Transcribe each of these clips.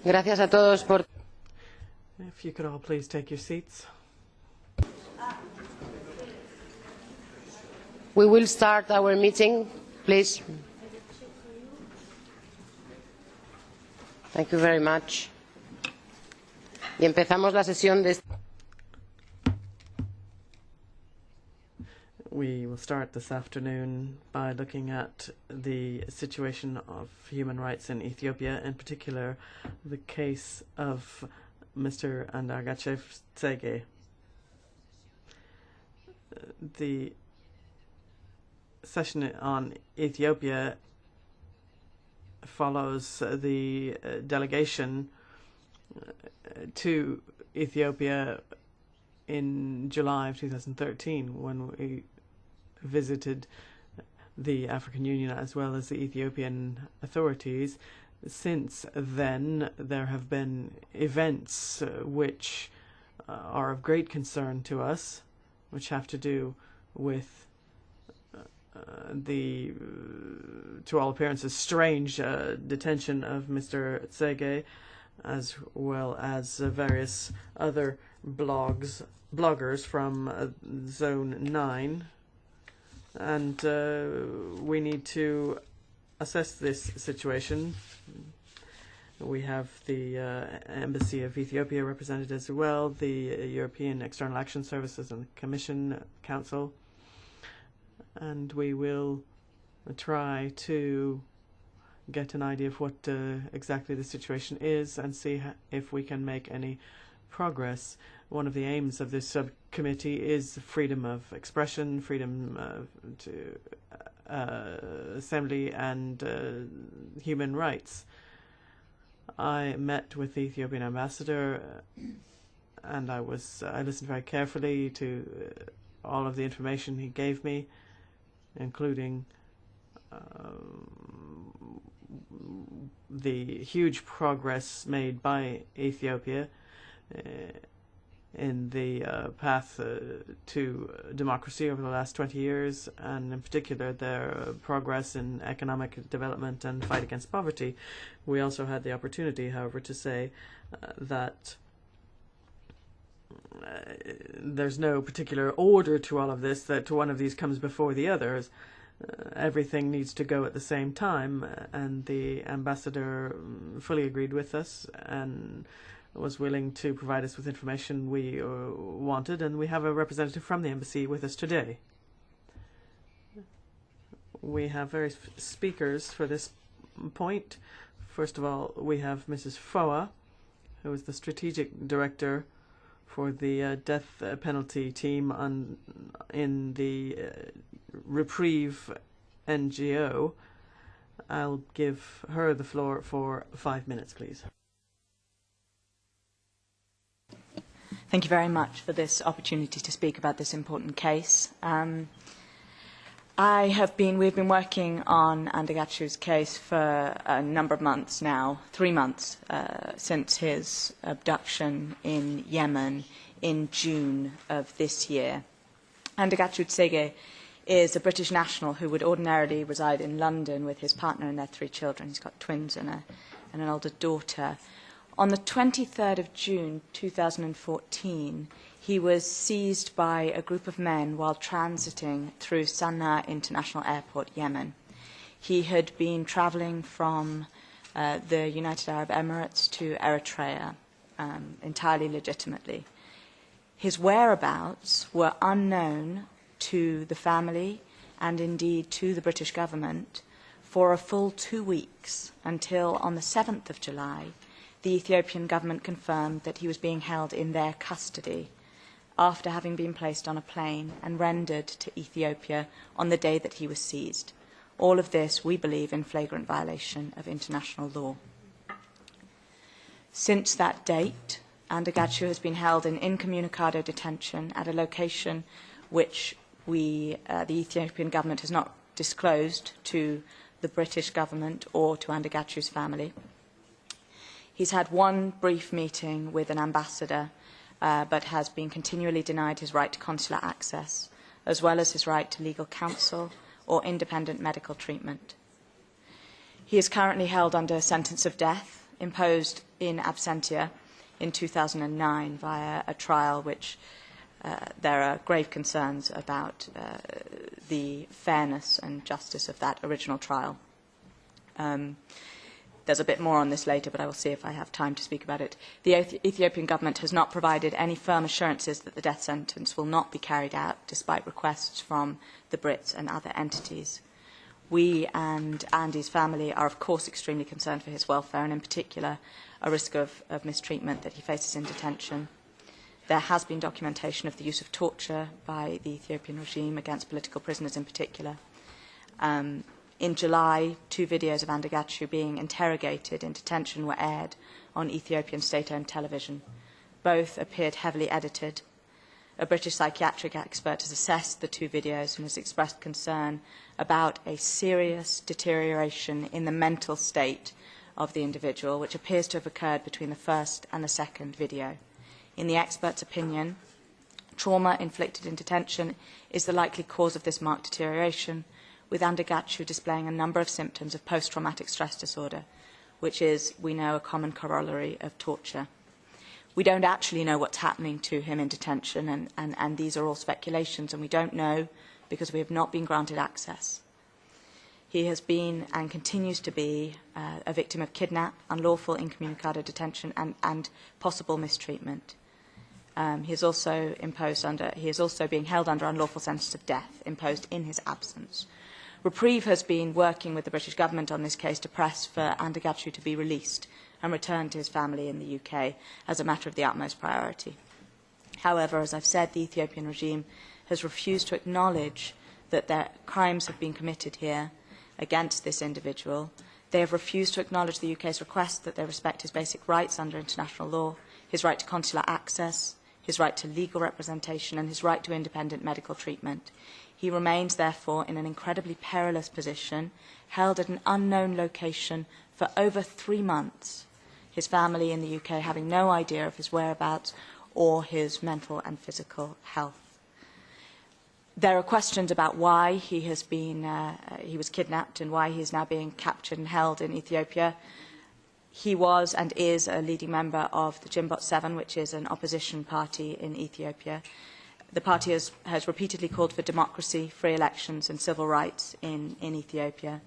Gracias a todos por... If you could all please take your seats. We will start our meeting, please. Thank you very much. Y empezamos la sesión de... We will start this afternoon by looking at the situation of human rights in Ethiopia, in particular the case of Mr. Andargachev Tsege. The session on Ethiopia follows the delegation to Ethiopia in July of 2013 when we visited the African Union as well as the Ethiopian authorities. Since then, there have been events which are of great concern to us, which have to do with the, to all appearances, strange detention of Mr. Tsege, as well as various other bloggers from Zone 9. And we need to assess this situation. We have the Embassy of Ethiopia represented as well, the European External Action Services and the Commission Council. And we will try to get an idea of what exactly the situation is and see if we can make any progress. One of the aims of this subcommittee is freedom of expression, freedom to assembly and human rights. I met with the Ethiopian ambassador and I listened very carefully to all of the information he gave me, including the huge progress made by Ethiopia in the path to democracy over the last 20 years, and in particular their progress in economic development and fight against poverty. We also had the opportunity, however, to say that there's no particular order to all of this, that one of these comes before the others. Everything needs to go at the same time, and the ambassador fully agreed with us and was willing to provide us with information we wanted, and we have a representative from the embassy with us today. We have various speakers for this point. First of all, we have Mrs. Foa, who is the strategic director for the death penalty team in the Reprieve NGO. I'll give her the floor for 5 minutes, please. Thank you very much for this opportunity to speak about this important case. We've been working on Andargachu's case for a number of months now, 3 months since his abduction in Yemen in June of this year. Andargachu Tsege is a British national who would ordinarily reside in London with his partner and their 3 children. He's got twins and an older daughter. On the 23rd of June 2014, he was seized by a group of men while transiting through Sana'a International Airport, Yemen. He had been travelling from the United Arab Emirates to Eritrea entirely legitimately. His whereabouts were unknown to the family and indeed to the British government for a full 2 weeks, until on the 7th of July, the Ethiopian government confirmed that he was being held in their custody after having been placed on a plane and rendered to Ethiopia on the day that he was seized. All of this, we believe, in flagrant violation of international law. Since that date, Andargachu has been held in incommunicado detention at a location which the Ethiopian government has not disclosed to the British government or to Andargachu's family. He's had one brief meeting with an ambassador, but has been continually denied his right to consular access, as well as his right to legal counsel or independent medical treatment. He is currently held under sentence of death imposed in absentia in 2009 via a trial which there are grave concerns about the fairness and justice of that original trial. There's a bit more on this later, but I will see if I have time to speak about it. The Ethiopian government has not provided any firm assurances that the death sentence will not be carried out, despite requests from the Brits and other entities. We and Andy's family are, of course, extremely concerned for his welfare, and in particular, a risk of mistreatment that he faces in detention. There has been documentation of the use of torture by the Ethiopian regime against political prisoners in particular. In July, 2 videos of Andegachu being interrogated in detention were aired on Ethiopian state-owned television. Both appeared heavily edited. A British psychiatric expert has assessed the 2 videos and has expressed concern about a serious deterioration in the mental state of the individual, which appears to have occurred between the first and the second video. In the expert's opinion, trauma inflicted in detention is the likely cause of this marked deterioration, with Andegachu displaying a number of symptoms of post-traumatic stress disorder, which is, we know, a common corollary of torture. We don't actually know what's happening to him in detention, and these are all speculations, and we don't know because we have not been granted access. He has been and continues to be a victim of kidnap, unlawful incommunicado detention, and possible mistreatment. He is also being held under unlawful sentence of death imposed in his absence. Reprieve has been working with the British government on this case to press for Andegachu to be released and returned to his family in the UK as a matter of the utmost priority. However, as I've said, the Ethiopian regime has refused to acknowledge that their crimes have been committed here against this individual. They have refused to acknowledge the UK's request that they respect his basic rights under international law, his right to consular access, his right to legal representation, and his right to independent medical treatment. He remains, therefore, in an incredibly perilous position, held at an unknown location for over 3 months, his family in the UK having no idea of his whereabouts or his mental and physical health. There are questions about why he was kidnapped and why he is now being captured and held in Ethiopia. He was and is a leading member of the Jimbot 7, which is an opposition party in Ethiopia. The party has repeatedly called for democracy, free elections and civil rights in Ethiopia.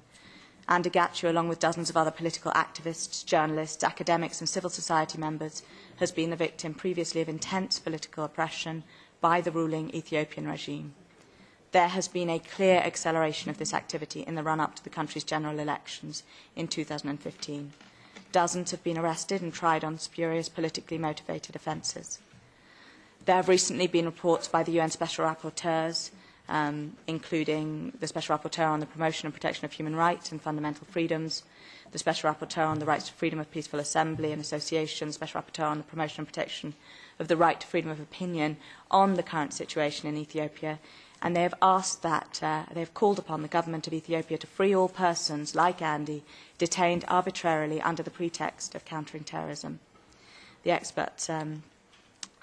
Andegachu, along with dozens of other political activists, journalists, academics and civil society members, has been the victim previously of intense political oppression by the ruling Ethiopian regime. There has been a clear acceleration of this activity in the run-up to the country's general elections in 2015. Dozens have been arrested and tried on spurious politically motivated offences. There have recently been reports by the UN Special Rapporteurs, including the Special Rapporteur on the Promotion and Protection of Human Rights and Fundamental Freedoms, the Special Rapporteur on the Rights to Freedom of Peaceful Assembly and Association, the Special Rapporteur on the Promotion and Protection of the Right to Freedom of Opinion on the current situation in Ethiopia, and they have they have called upon the government of Ethiopia to free all persons, like Andy, detained arbitrarily under the pretext of countering terrorism. The experts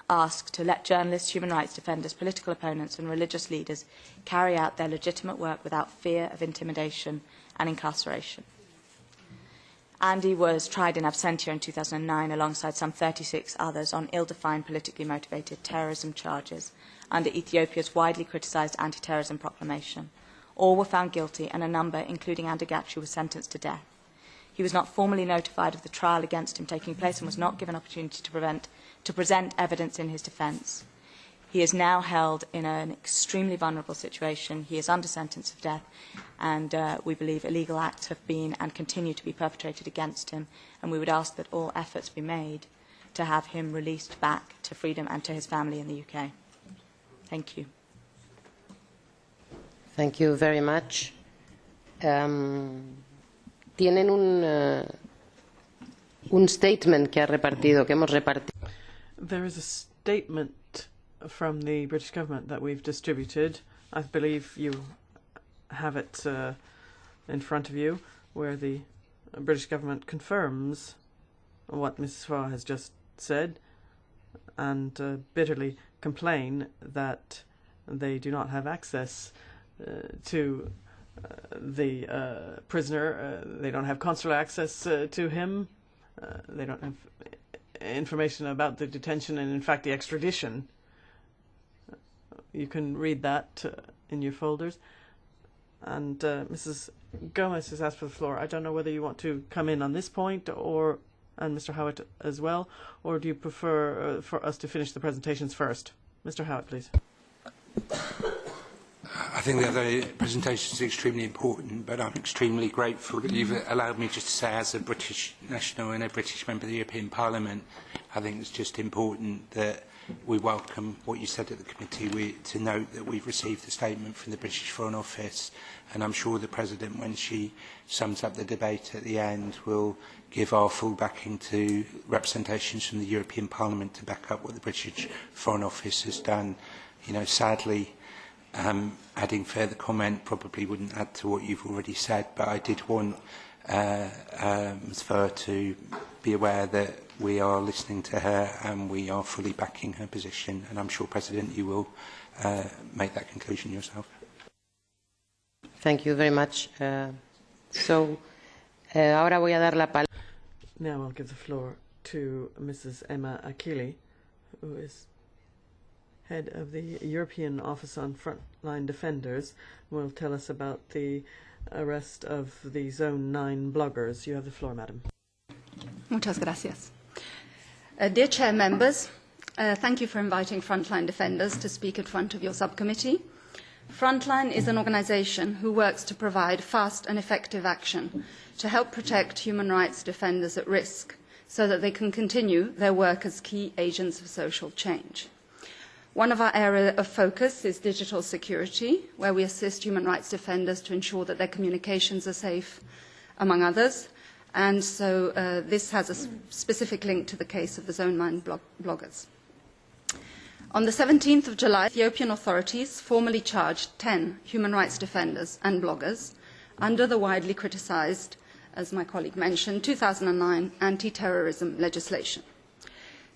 ask to let journalists, human rights defenders, political opponents and religious leaders carry out their legitimate work without fear of intimidation and incarceration. Andy was tried in absentia in 2009 alongside some 36 others on ill-defined politically motivated terrorism charges under Ethiopia's widely criticised anti-terrorism proclamation. All were found guilty and a number, including Andegachu, was sentenced to death. He was not formally notified of the trial against him taking place and was not given opportunity to present evidence in his defence. He is now held in an extremely vulnerable situation. He is under sentence of death, and we believe illegal acts have been and continue to be perpetrated against him, and we would ask that all efforts be made to have him released back to freedom and to his family in the UK. Thank you. Thank you very much. Tienen un statement que hemos repartido. There is a statement from the British government that we've distributed. I believe you have it in front of you, where the British government confirms what Mrs. Farr has just said and bitterly complain that they do not have access to the prisoner. They don't have consular access to him, They don't have information about the detention and, in fact, the extradition. You can read that in your folders. And Mrs. Gomez has asked for the floor. I don't know whether you want to come in on this point and Mr. Howitt as well, or do you prefer for us to finish the presentations first? Mr. Howitt, please. I think the other presentation is extremely important, but I'm extremely grateful that you've allowed me just to say, as a British national and a British member of the European Parliament, I think it's just important that we welcome what you said at the committee, to note that we've received a statement from the British Foreign Office, and I'm sure the President, when she sums up the debate at the end, will give our full backing to representations from the European Parliament to back up what the British Foreign Office has done. You know, sadly, adding further comment probably wouldn't add to what you've already said, but I did want Ms. Fur to be aware that we are listening to her and we are fully backing her position, and I'm sure, President, you will make that conclusion yourself. Thank you very much. Ahora voy a dar la palabra. Now I'll give the floor to Mrs. Emma Achille, who is head of the European Office on Frontline Defenders, will tell us about the arrest of the Zone 9 bloggers. You have the floor, madam. Muchas gracias. Dear Chair members, thank you for inviting Frontline Defenders to speak in front of your subcommittee. Frontline is an organisation who works to provide fast and effective action to help protect human rights defenders at risk so that they can continue their work as key agents of social change. One of our areas of focus is digital security, where we assist human rights defenders to ensure that their communications are safe, among others. And so this has a specific link to the case of the Zone 9 bloggers. On the 17th of July, Ethiopian authorities formally charged 10 human rights defenders and bloggers under the widely criticised, as my colleague mentioned, 2009 anti-terrorism legislation.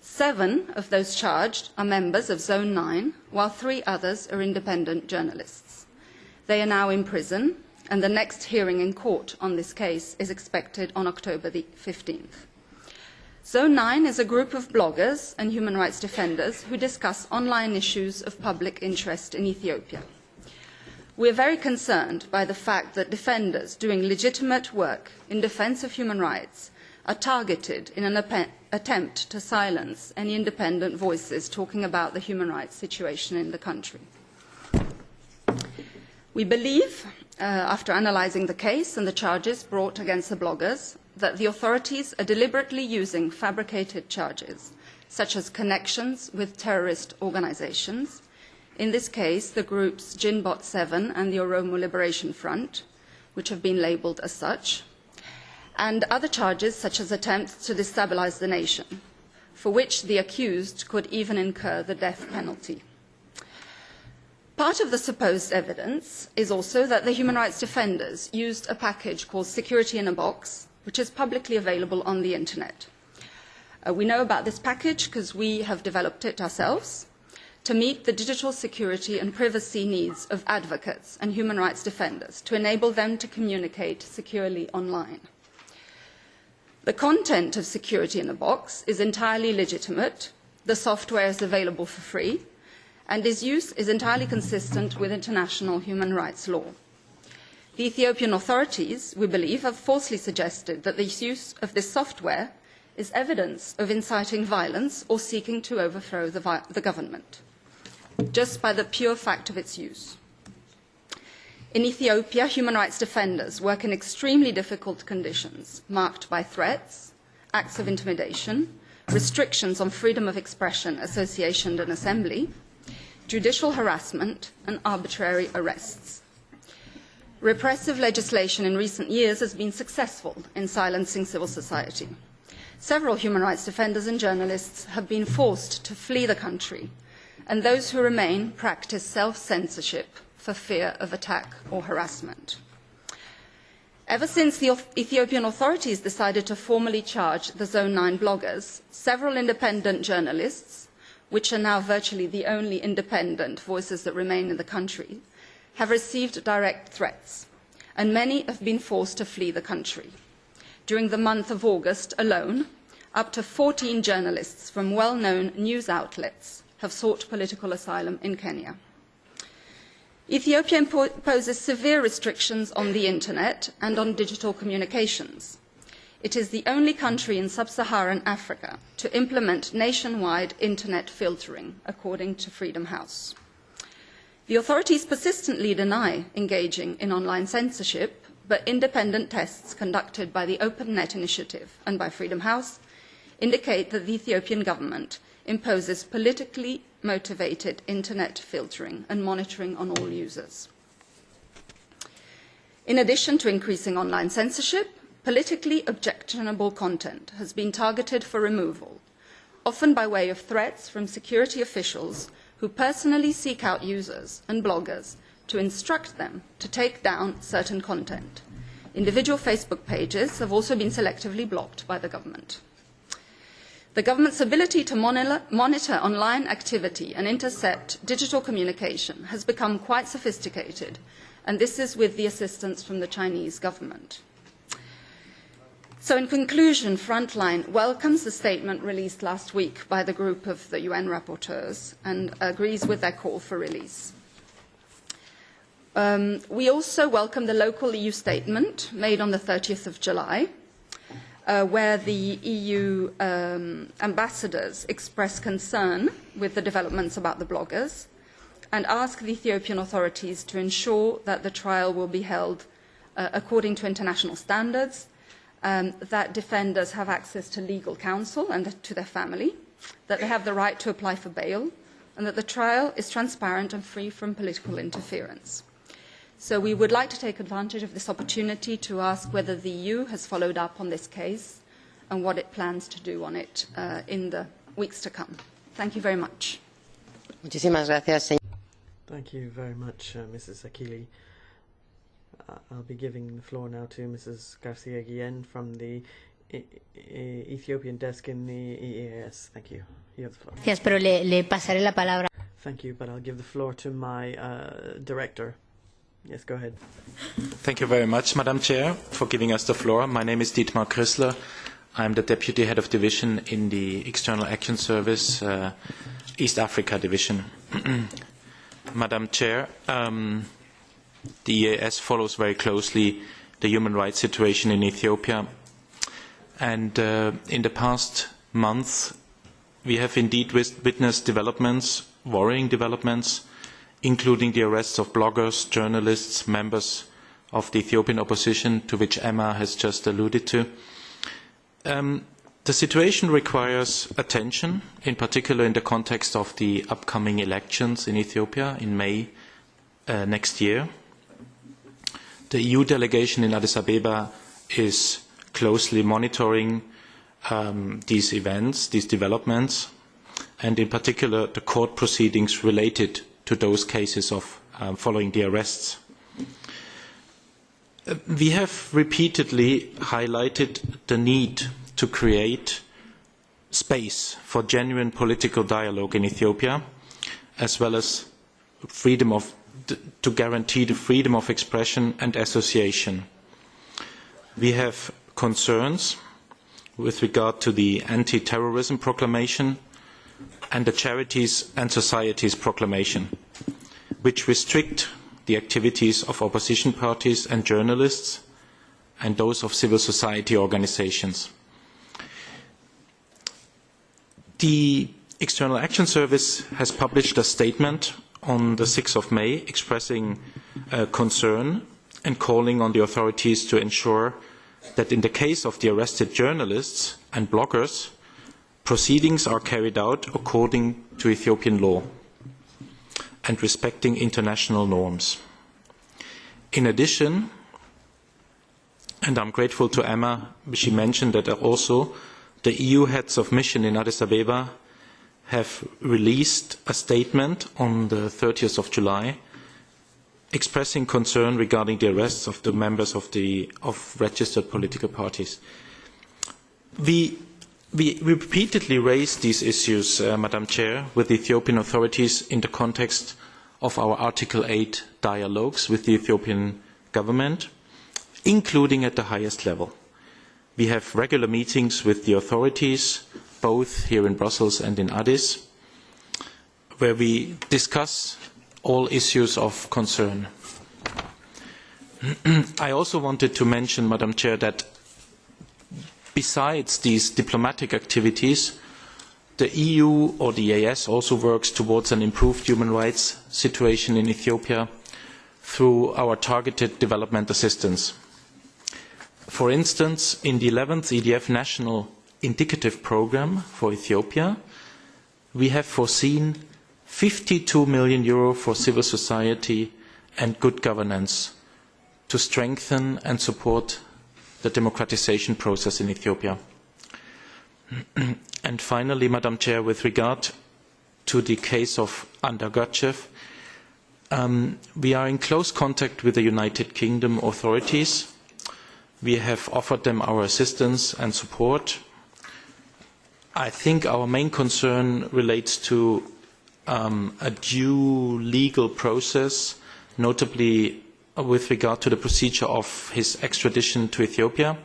7 of those charged are members of Zone 9, while 3 others are independent journalists. They are now in prison, and the next hearing in court on this case is expected on October the 15th. Zone 9 is a group of bloggers and human rights defenders who discuss online issues of public interest in Ethiopia. We are very concerned by the fact that defenders doing legitimate work in defence of human rights are targeted in an attempt to silence any independent voices talking about the human rights situation in the country. We believe, after analysing the case and the charges brought against the bloggers, that the authorities are deliberately using fabricated charges, such as connections with terrorist organisations, in this case the groups Jinbot 7 and the Oromo Liberation Front, which have been labelled as such, and other charges such as attempts to destabilise the nation, for which the accused could even incur the death penalty. Part of the supposed evidence is also that the human rights defenders used a package called Security in a Box, which is publicly available on the internet. We know about this package because we have developed it ourselves to meet the digital security and privacy needs of advocates and human rights defenders to enable them to communicate securely online. The content of Security in a Box is entirely legitimate. The software is available for free, and its use is entirely consistent with international human rights law. The Ethiopian authorities, we believe, have falsely suggested that the use of this software is evidence of inciting violence or seeking to overthrow the government, just by the pure fact of its use. In Ethiopia, human rights defenders work in extremely difficult conditions, marked by threats, acts of intimidation, restrictions on freedom of expression, association and assembly, judicial harassment and arbitrary arrests. Repressive legislation in recent years has been successful in silencing civil society. Several human rights defenders and journalists have been forced to flee the country, and those who remain practice self-censorship for fear of attack or harassment. Ever since the Ethiopian authorities decided to formally charge the Zone 9 bloggers, several independent journalists, which are now virtually the only independent voices that remain in the country, have received direct threats, and many have been forced to flee the country. during the month of August alone, up to 14 journalists from well-known news outlets have sought political asylum in Kenya. Ethiopia imposes severe restrictions on the internet and on digital communications. It is the only country in sub-Saharan Africa to implement nationwide internet filtering, according to Freedom House. The authorities persistently deny engaging in online censorship, but independent tests conducted by the OpenNet Initiative and by Freedom House indicate that the Ethiopian government imposes politically motivated internet filtering and monitoring on all users. In addition to increasing online censorship, politically objectionable content has been targeted for removal, often by way of threats from security officials who personally seek out users and bloggers to instruct them to take down certain content. Individual Facebook pages have also been selectively blocked by the government. The government's ability to monitor online activity and intercept digital communication has become quite sophisticated, and this is with the assistance from the Chinese government. So in conclusion, Frontline welcomes the statement released last week by the group of the UN rapporteurs and agrees with their call for release. We also welcome the local EU statement made on the 30th of July, where the EU ambassadors express concern with the developments about the bloggers and ask the Ethiopian authorities to ensure that the trial will be held according to international standards, that defenders have access to legal counsel and to their family, that they have the right to apply for bail, and that the trial is transparent and free from political interference. So we would like to take advantage of this opportunity to ask whether the EU has followed up on this case and what it plans to do on it in the weeks to come. Thank you very much. Muchísimas gracias, Thank you very much, Mrs. Akili. I'll be giving the floor now to Mrs. Garcia Guillen from the Ethiopian desk in the EAS. Thank you. You have the floor. Gracias, pero le pasaré la palabra. Thank you, but I'll give the floor to my director. Yes, go ahead. Thank you very much, Madam Chair, for giving us the floor. My name is Dietmar Krissler. I'm the Deputy Head of Division in the External Action Service, East Africa Division. Madam Chair, the EAS follows very closely the human rights situation in Ethiopia. And in the past month, we have indeed witnessed developments, worrying developments, including the arrests of bloggers, journalists, members of the Ethiopian opposition, to which Emma has just alluded to. The situation requires attention, in particular in the context of the upcoming elections in Ethiopia in May next year. The EU delegation in Addis Ababa is closely monitoring these events, these developments, and in particular the court proceedings related to those cases of following the arrests. We have repeatedly highlighted the need to create space for genuine political dialogue in Ethiopia, as well as to guarantee the freedom of expression and association. We have concerns with regard to the anti-terrorism proclamation and the Charities and Societies proclamation, which restrict the activities of opposition parties and journalists and those of civil society organizations. The External Action Service has published a statement on the 6th of May expressing concern and calling on the authorities to ensure that in the case of the arrested journalists and bloggers, proceedings are carried out according to Ethiopian law and respecting international norms. In addition, and I'm grateful to Emma, she mentioned that also the EU heads of mission in Addis Ababa have released a statement on the 30th of July expressing concern regarding the arrests of the members of registered political parties. We repeatedly raised these issues, Madam Chair, with the Ethiopian authorities in the context of our Article 8 dialogues with the Ethiopian government, including at the highest level. We have regular meetings with the authorities, both here in Brussels and in Addis, where we discuss all issues of concern. I also wanted to mention, Madam Chair, that besides these diplomatic activities, the EU or the EAS also works towards an improved human rights situation in Ethiopia through our targeted development assistance. For instance, in the 11th EDF National Indicative Programme for Ethiopia, we have foreseen €52 million for civil society and good governance to strengthen and support the democratization process in Ethiopia. And finally, Madam Chair, with regard to the case of Andergachev, we are in close contact with the United Kingdom authorities. We have offered them our assistance and support. I think our main concern relates to a due legal process, notably with regard to the procedure of his extradition to Ethiopia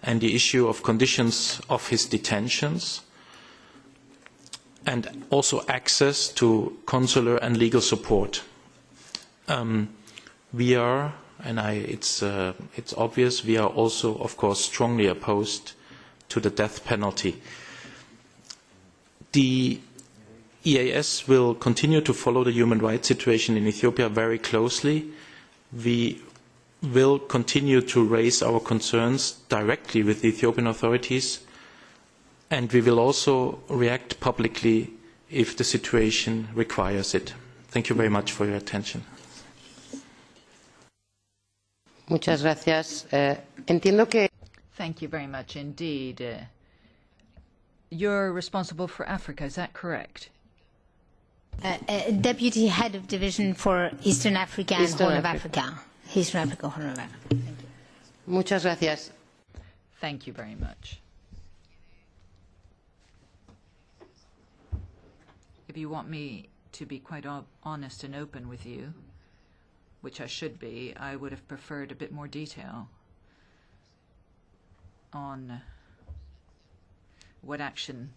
and the issue of conditions of his detentions, and also access to consular and legal support. We are, and it's obvious, we are also, of course, strongly opposed to the death penalty. The EAS will continue to follow the human rights situation in Ethiopia very closely. We will continue to raise our concerns directly with the Ethiopian authorities, and we will also react publicly if the situation requires it. Thank you very much for your attention. Muchas gracias. Entiendo que... Thank you very much indeed. You're responsible for Africa, is that correct? Deputy Head of Division for Eastern Africa and Horn of Africa. Eastern Africa, Horn of Africa. Thank you. Muchas gracias. Thank you very much. If you want me to be quite honest and open with you, which I should be, I would have preferred a bit more detail on what action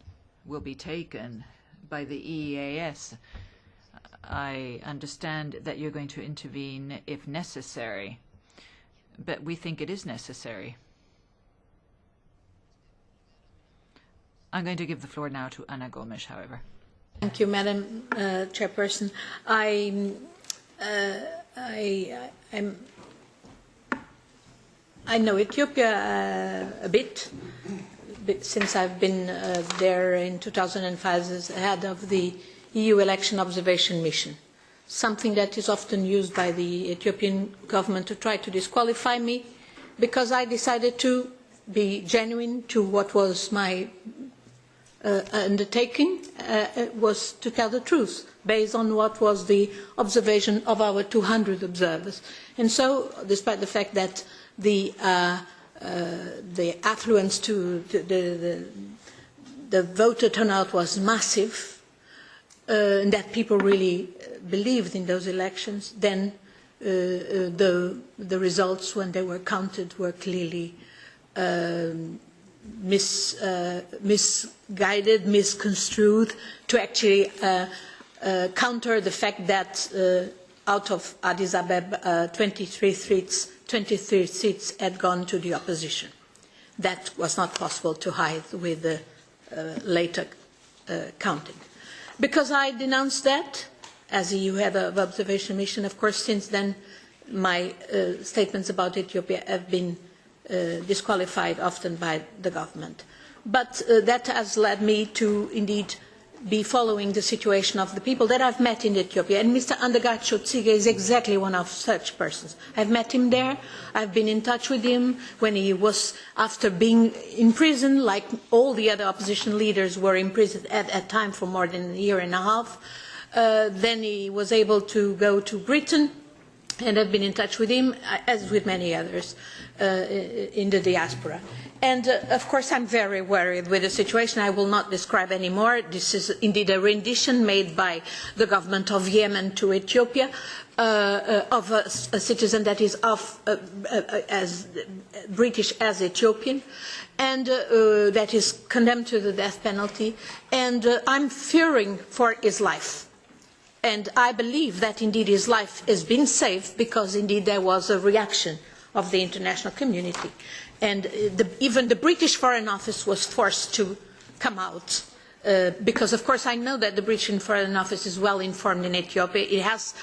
will be taken by the EEAS. I understand that you're going to intervene if necessary, but we think it is necessary. I'm going to give the floor now to Ana Gomes, however. Thank you, Madam Chairperson. I know Ethiopia a bit since I've been there in 2005 as head of the EU Election Observation Mission, something that is often used by the Ethiopian government to try to disqualify me, because I decided to be genuine to what was my undertaking, was to tell the truth, based on what was the observation of our 200 observers. And so, despite the fact that the affluence to the voter turnout was massive, and that people really believed in those elections, then the results, when they were counted, were clearly misguided, misconstrued, to actually counter the fact that out of Addis Ababa, 23 seats had gone to the opposition. That was not possible to hide with the later counting. Because I denounced that, as EU head of observation mission, of course, since then my statements about Ethiopia have been disqualified often by the government. But that has led me to indeed be following the situation of the people that I've met in Ethiopia. And Mr. Andergachew Tsige is exactly one of such persons. I've met him there. I've been in touch with him when he was, after being in prison, like all the other opposition leaders were in prison at that time for more than a year and a half. Then he was able to go to Britain, and I've been in touch with him, as with many others in the diaspora. And of course, I'm very worried with the situation. I will not describe anymore. This is indeed a rendition made by the government of Yemen to Ethiopia of a citizen that is as British as Ethiopian, and that is condemned to the death penalty. And I'm fearing for his life. And I believe that indeed his life has been saved because indeed there was a reaction of the international community. And even the British Foreign Office was forced to come out because, of course, I know that the British Foreign Office is well informed in Ethiopia. It has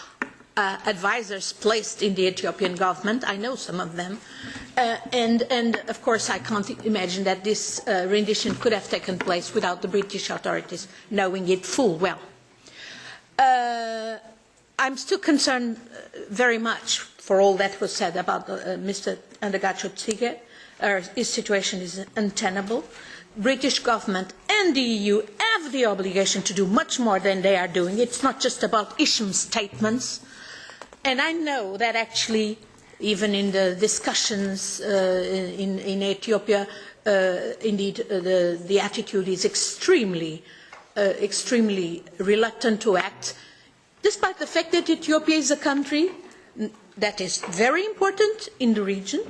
advisors placed in the Ethiopian government. I know some of them. And of course, I can't imagine that this rendition could have taken place without the British authorities knowing it full well. I'm still concerned very much for all that was said about Mr. Andargacho Tsige. His situation is untenable. British government and the EU have the obligation to do much more than they are doing. It's not just about issuing statements. And I know that actually, even in the discussions in Ethiopia, indeed the attitude is extremely reluctant to act, despite the fact that Ethiopia is a country that is very important in the region,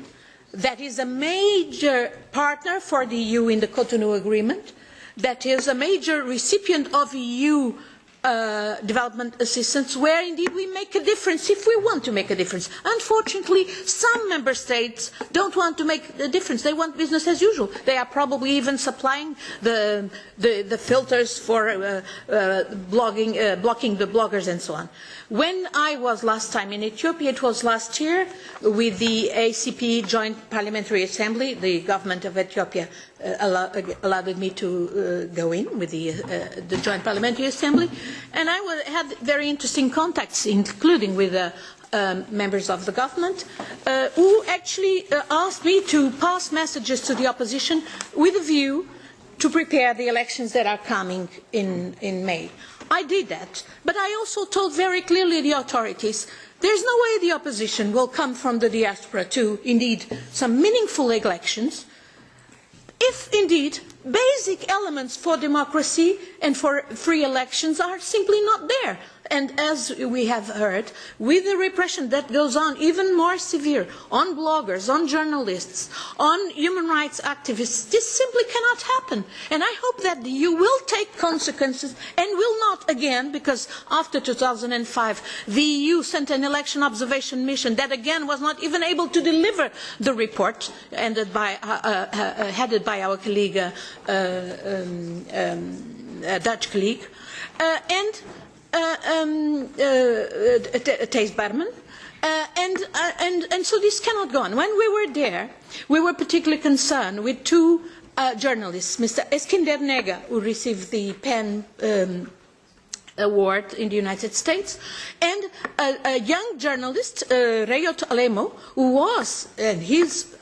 that is a major partner for the EU in the Cotonou Agreement, that is a major recipient of EU development assistance, where indeed we make a difference if we want to make a difference. Unfortunately, some member states don't want to make a difference. They want business as usual. They are probably even supplying the filters for blocking the bloggers and so on. When I was last time in Ethiopia, it was last year, with the ACP Joint Parliamentary Assembly, the government of Ethiopia allowed me to go in with the Joint Parliamentary Assembly, and I had very interesting contacts, including with members of the government, who actually asked me to pass messages to the opposition with a view to prepare the elections that are coming in May. I did that, but I also told very clearly the authorities there's no way the opposition will come from the diaspora to, indeed, some meaningful elections if, indeed, basic elements for democracy and for free elections are simply not there. And as we have heard, with the repression that goes on, even more severe, on bloggers, on journalists, on human rights activists, this simply cannot happen. And I hope that the EU will take consequences and will not again, because after 2005, the EU sent an election observation mission that again was not even able to deliver the report headed by our colleague, Dutch colleague, and Thijs Berman, and so this cannot go on. When we were there, we were particularly concerned with two journalists, Mr. Eskinder Nega, who received the PEN Award in the United States, and a young journalist, Rayot Alemo, who was, he's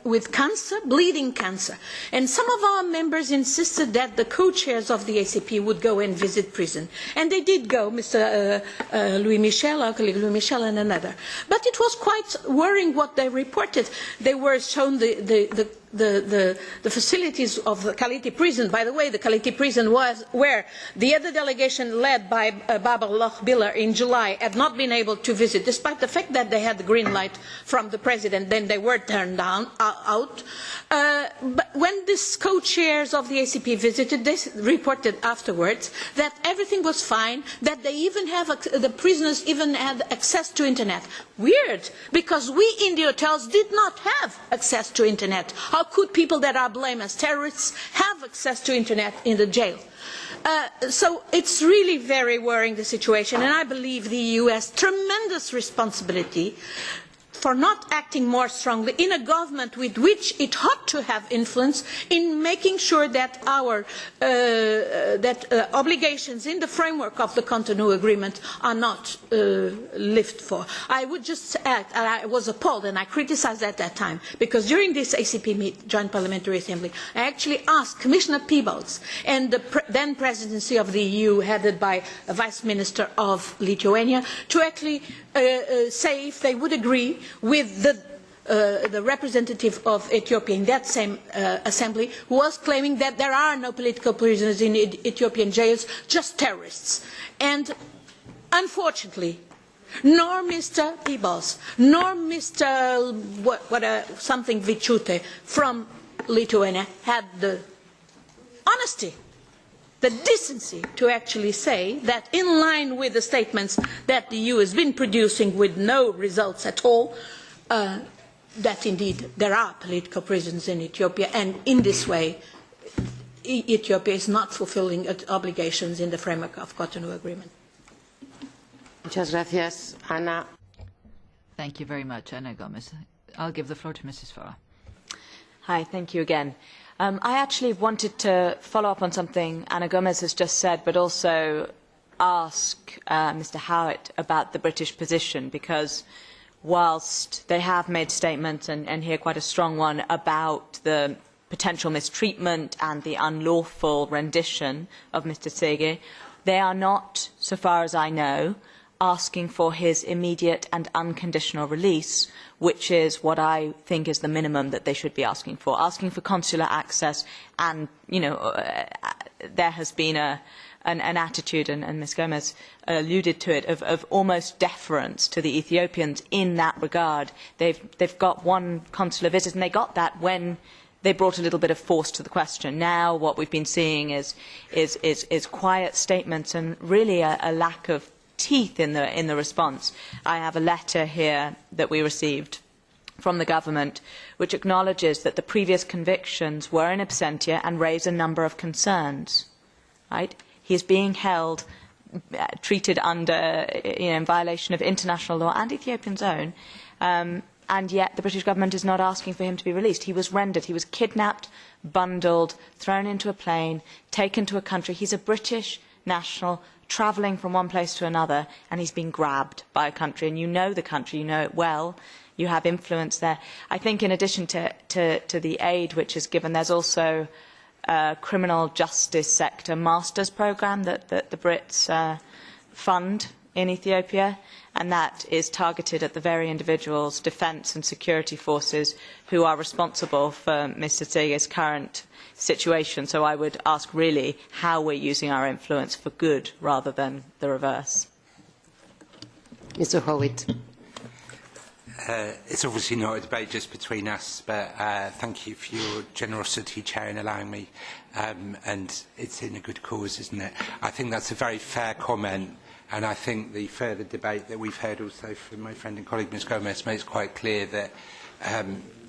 with cancer, bleeding cancer. And some of our members insisted that the co-chairs of the ACP would go and visit prison. And they did go, Mr. Louis Michel, our colleague Louis Michel, and another. But it was quite worrying what they reported. They were shown the facilities of the Kaliti prison. By the way, the Kaliti prison was where the other delegation led by Barbara Lochbihler in July had not been able to visit, despite the fact that they had the green light from the president. Then they were turned out. But when these co-chairs of the ACP visited, they reported afterwards that everything was fine, that they even have, the prisoners even had access to internet. Weird, because we in the hotels did not have access to internet. How could people that are blamed as terrorists have access to internet in the jail? So it's really very worrying, the situation, and I believe the EU has tremendous responsibility for not acting more strongly in a government with which it ought to have influence in making sure that our obligations in the framework of the Cotonou Agreement are not lived for. I would just add, I was appalled and I criticized at that time, because during this ACP Joint Parliamentary Assembly, I actually asked Commissioner Peebles and the then presidency of the EU, headed by a Vice Minister of Lithuania, to actually say if they would agree with the representative of Ethiopia in that same assembly, who was claiming that there are no political prisoners in Ethiopian jails, just terrorists. And unfortunately, nor Mr. Ibos, nor Mr. something Vichute from Lithuania had the honesty, the decency to actually say that, in line with the statements that the EU has been producing with no results at all, that indeed there are political prisons in Ethiopia, and in this way Ethiopia is not fulfilling its obligations in the framework of Cotonou Agreement. Muchas gracias, Ana. Thank you very much, Ana Gomez. I'll give the floor to Mrs. Farah. Hi, thank you again. I actually wanted to follow up on something Ana Gomez has just said, but also ask Mr. Howitt about the British position, because whilst they have made statements, and here quite a strong one, about the potential mistreatment and the unlawful rendition of Mr. Tsege, they are not, so far as I know, asking for his immediate and unconditional release, which is what I think is the minimum that they should be asking for consular access. And, you know, there has been an attitude, and Ms. Gomez alluded to it, of almost deference to the Ethiopians in that regard. They've got one consular visit, and they got that when they brought a little bit of force to the question. Now what we've been seeing is quiet statements and really a lack of teeth in the response. I have a letter here that we received from the government which acknowledges that the previous convictions were in absentia and raise a number of concerns. Right? He is being held, treated under, in violation of international law and Ethiopian's own, and yet the British government is not asking for him to be released. He was rendered, he was kidnapped, bundled, thrown into a plane, taken to a country. He's a British national travelling from one place to another, and he's been grabbed by a country. And you know the country, you know it well, you have influence there. I think in addition to the aid which is given, there's also a criminal justice sector master's programme that the Brits fund in Ethiopia, and that is targeted at the very individuals, defence and security forces, who are responsible for Mr. Tsege's current situation. So I would ask really how we're using our influence for good rather than the reverse. Mr. Howitt. It's obviously not a debate just between us, but thank you for your generosity, Chair, in allowing me. And it's in a good cause, isn't it? I think that's a very fair comment. And I think the further debate that we've heard also from my friend and colleague Ms Gomez makes quite clear that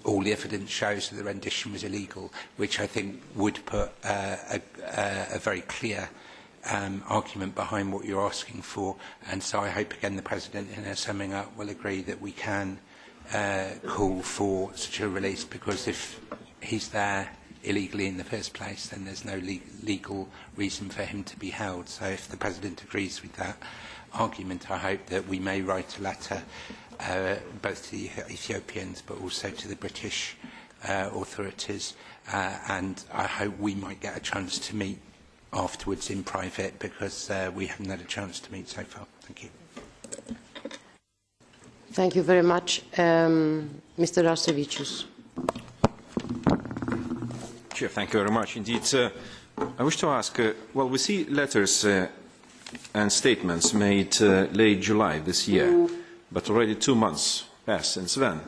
all the evidence shows that the rendition was illegal, which I think would put a very clear argument behind what you're asking for. And so I hope, again, the President, in her summing up, will agree that we can call for such a release, because if he's there illegally in the first place, then there's no legal reason for him to be held. So if the President agrees with that argument, I hope that we may write a letter both to the Ethiopians but also to the British authorities, and I hope we might get a chance to meet afterwards in private, because we haven't had a chance to meet so far. Thank you. Thank you very much. Mr. Rosevicius. Chair, thank you very much. Indeed, I wish to ask, well, we see letters and statements made late July this year, but already 2 months passed since then.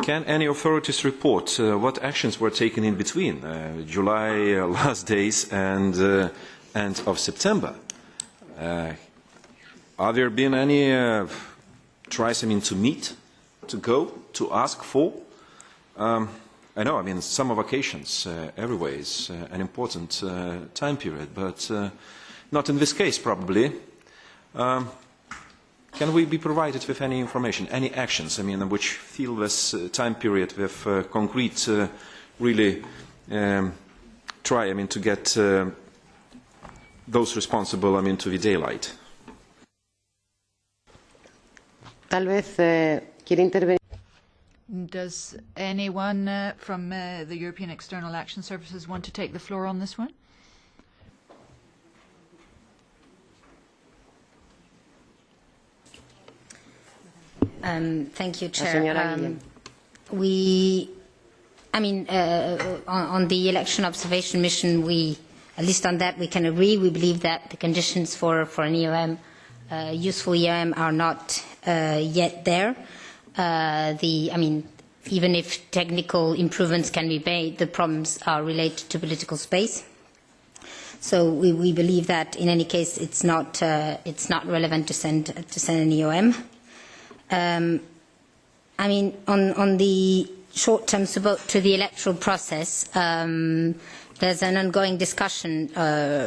Can any authorities report what actions were taken in between July last days and end of September? Are there been any tries, to meet, to go, to ask for? I know, summer vacations everywhere is an important time period, but not in this case, probably. Can we be provided with any information, any actions, which fill this time period with concrete, really try, to get those responsible, to the daylight? Tal vez quiere intervenir. Does anyone from the European External Action Services want to take the floor on this one? Thank you, Chair. on the election observation mission, at least on that, we can agree. We believe that the conditions for an EOM, useful EOM, are not yet there. Even if technical improvements can be made, the problems are related to political space. So we believe that in any case it's not relevant to send an EOM. On the short-term support to the electoral process, there's an ongoing discussion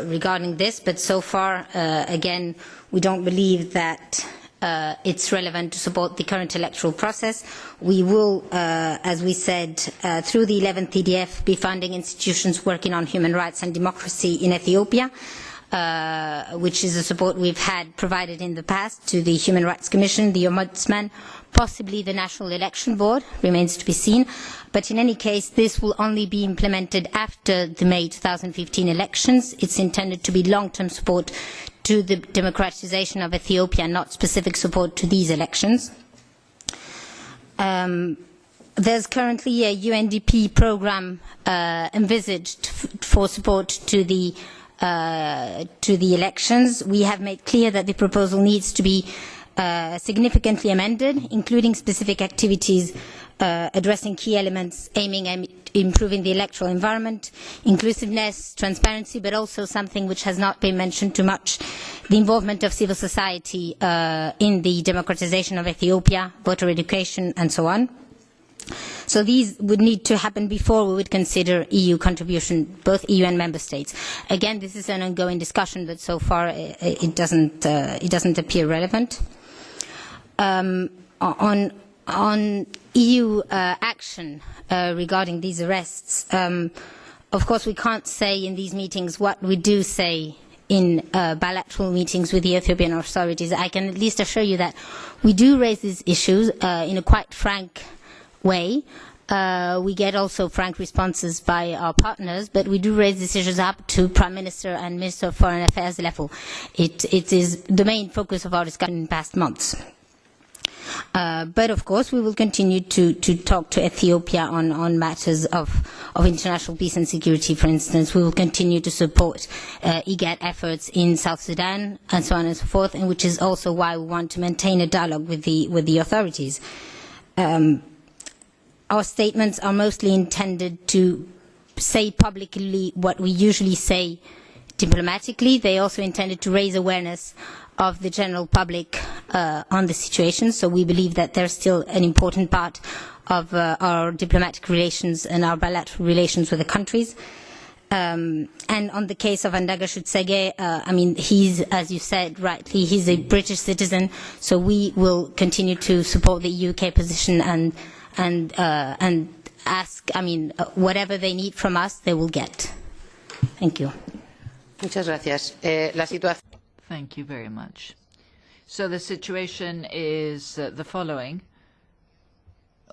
regarding this, but so far, again, we don't believe that it's relevant to support the current electoral process. We will, as we said, through the 11th EDF, be funding institutions working on human rights and democracy in Ethiopia, which is a support we've had provided in the past to the Human Rights Commission, the Ombudsman, possibly the National Election Board, remains to be seen. But in any case, this will only be implemented after the May 2015 elections. It's intended to be long-term support to the democratization of Ethiopia, not specific support to these elections. There's currently a UNDP program envisaged for support to the elections. We have made clear that the proposal needs to be significantly amended, including specific activities addressing key elements aiming at improving the electoral environment, inclusiveness, transparency, but also something which has not been mentioned too much, the involvement of civil society in the democratization of Ethiopia, voter education, and so on. So these would need to happen before we would consider EU contribution, both EU and member states. Again, this is an ongoing discussion, but so far it doesn't appear relevant. On EU action regarding these arrests, of course we can't say in these meetings what we do say in bilateral meetings with the Ethiopian authorities. I can at least assure you that we do raise these issues in a quite frank way. We get also frank responses by our partners, but we do raise these issues up to Prime Minister and Minister of Foreign Affairs level. It is the main focus of our discussion in the past months. But of course we will continue to talk to Ethiopia on matters of international peace and security, for instance. We will continue to support IGAD efforts in South Sudan and so on and so forth, and which is also why we want to maintain a dialogue with the authorities. Our statements are mostly intended to say publicly what we usually say diplomatically. They are also intended to raise awareness of the general public on the situation. So we believe that there's still an important part of our diplomatic relations and our bilateral relations with the countries. And on the case of Andagachou Tsege, he's, as you said rightly, he's a British citizen. So we will continue to support the UK position and ask, whatever they need from us, they will get. Thank you. Muchas gracias. La situación. Thank you very much. So the situation is the following.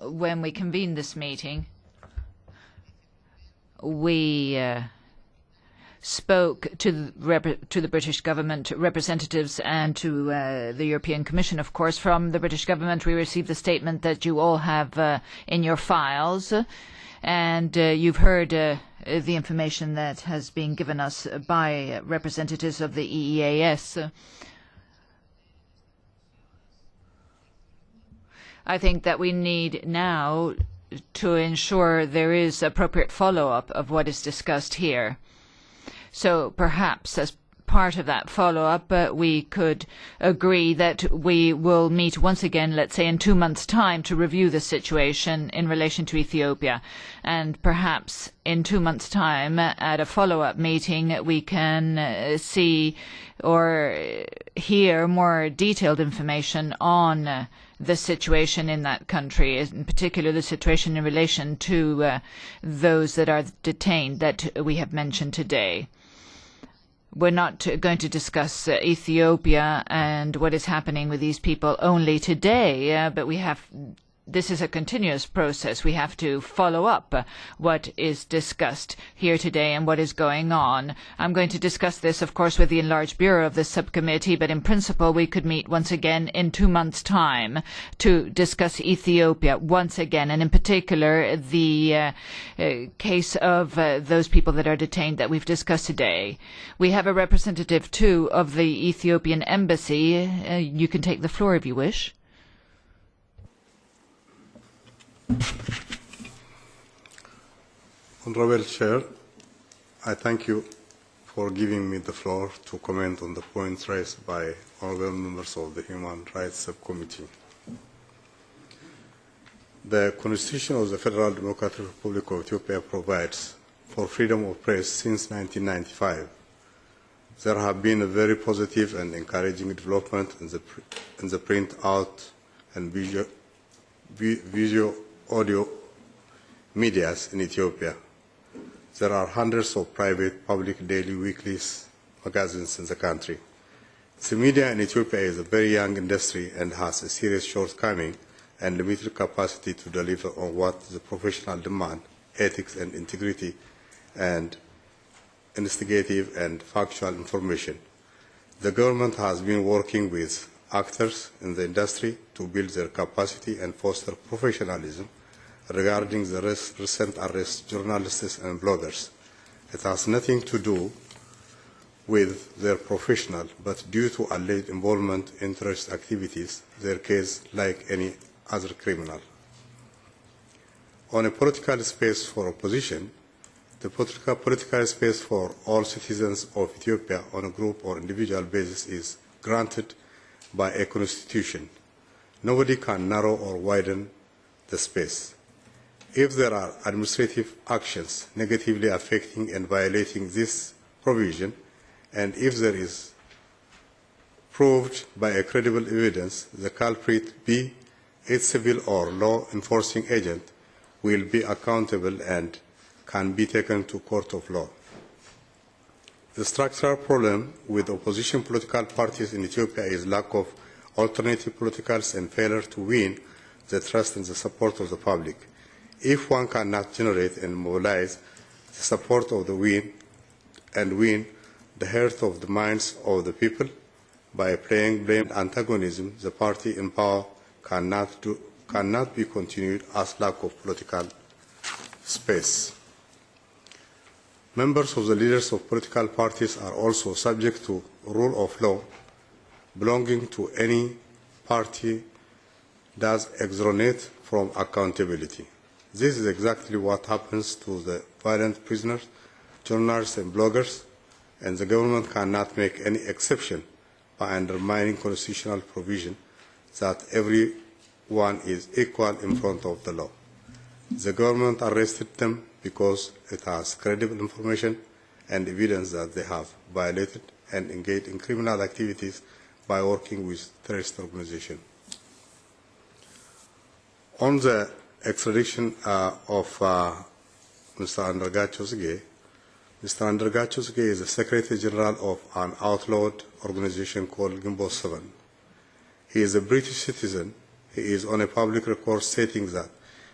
When we convened this meeting, we spoke to the British government representatives and to the European Commission, of course. From the British government, we received the statement that you all have in your files, and you've heard the information that has been given us by representatives of the EEAS. I think that we need now to ensure there is appropriate follow-up of what is discussed here. So perhaps as part of that follow-up, we could agree that we will meet once again, let's say in 2 months' time, to review the situation in relation to Ethiopia. And perhaps in 2 months' time, at a follow-up meeting, we can see or hear more detailed information on the situation in that country, in particular the situation in relation to those that are detained that we have mentioned today. We're not going to discuss Ethiopia and what is happening with these people only today, but we have this is a continuous process. We have to follow up what is discussed here today and what is going on. I'm going to discuss this, of course, with the enlarged bureau of this subcommittee, but in principle, we could meet once again in 2 months' time to discuss Ethiopia once again, and in particular, the case of those people that are detained that we've discussed today. We have a representative, too, of the Ethiopian embassy. You can take the floor if you wish. Honourable Chair, I thank you for giving me the floor to comment on the points raised by honourable members of the Human Rights Subcommittee. The Constitution of the Federal Democratic Republic of Ethiopia provides for freedom of press since 1995. There have been a very positive and encouraging development in the print, out, and visual audio medias in Ethiopia. There are hundreds of private, public, daily, weeklies, magazines in the country. The media in Ethiopia is a very young industry and has a serious shortcoming and limited capacity to deliver on what the professional demand, ethics and integrity, and investigative and factual information. The government has been working with actors in the industry to build their capacity and foster professionalism regarding the recent arrests of journalists and bloggers. It has nothing to do with their professional, but due to alleged involvement in terrorist activities, their case like any other criminal. On a political space for opposition, the political space for all citizens of Ethiopia on a group or individual basis is granted by a constitution. Nobody can narrow or widen the space. If there are administrative actions negatively affecting and violating this provision, and if there is proved by a credible evidence the culprit, be it civil or law enforcing agent, will be accountable and can be taken to court of law. The structural problem with opposition political parties in Ethiopia is lack of alternative politicals and failure to win the trust and the support of the public. If one cannot generate and mobilize the support of the win the heart of the minds of the people by playing blame and antagonism, the party in power cannot be continued as lack of political space. Members of the leaders of political parties are also subject to rule of law. Belonging to any party does exonerate from accountability. This is exactly what happens to the violent prisoners, journalists and bloggers, and the government cannot make any exception by undermining constitutional provision that everyone is equal in front of the law. The government arrested them because it has credible information and evidence that they have violated and engaged in criminal activities by working with terrorist organizations. On the extradition of Mr. Andargacho Tsege, Mr. Andargacho Tsege is the Secretary General of an outlawed organization called Gimbal 7. He is a British citizen. He is on a public record stating that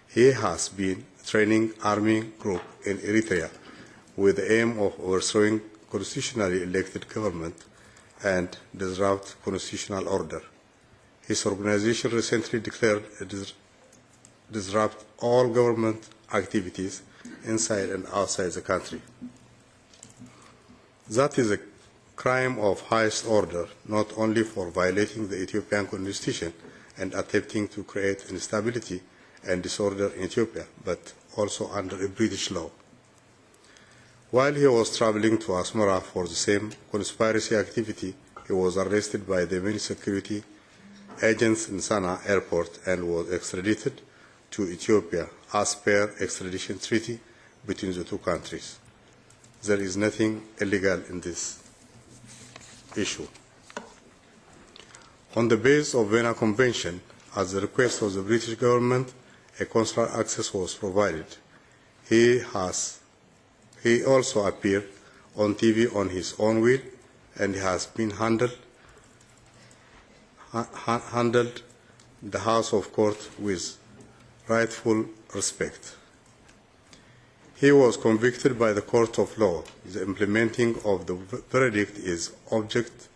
he has been training army group in Eritrea with the aim of overthrowing constitutionally elected government and disrupt constitutional order. His organization recently declared disrupt all government activities inside and outside the country. That is a crime of highest order, not only for violating the Ethiopian constitution and attempting to create instability and disorder in Ethiopia, but also under a British law. While he was traveling to Asmara for the same conspiracy activity, he was arrested by the many security agents in Sana airport and was extradited to Ethiopia as per extradition treaty between the two countries. There is nothing illegal in this issue. On the basis of Vienna Convention, at the request of the British government, a consular access was provided. He also appeared on TV on his own will, and he has been handled the House of Court with rightful respect. He was convicted by the court of law. The implementing of the verdict is object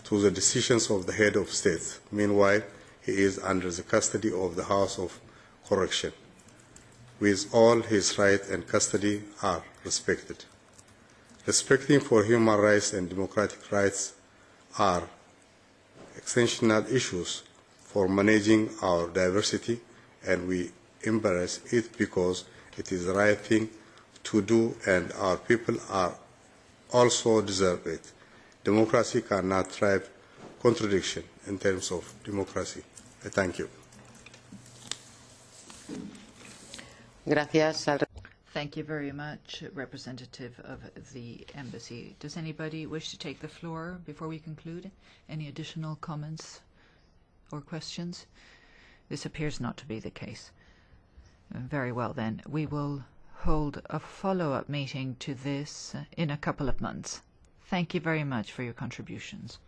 to the decisions of the head of state. Meanwhile, he is under the custody of the House of Correction, with all his rights and custody are respected. Respecting for human rights and democratic rights are essential issues for managing our diversity, and we embrace it because it is the right thing to do, and our people are also deserve it. Democracy cannot thrive contradiction in terms of democracy. I thank you. Gracias. Thank you very much, representative of the embassy. Does anybody wish to take the floor before we conclude? Any additional comments or questions? This appears not to be the case. Very well then. We will hold a follow-up meeting to this in a couple of months. Thank you very much for your contributions.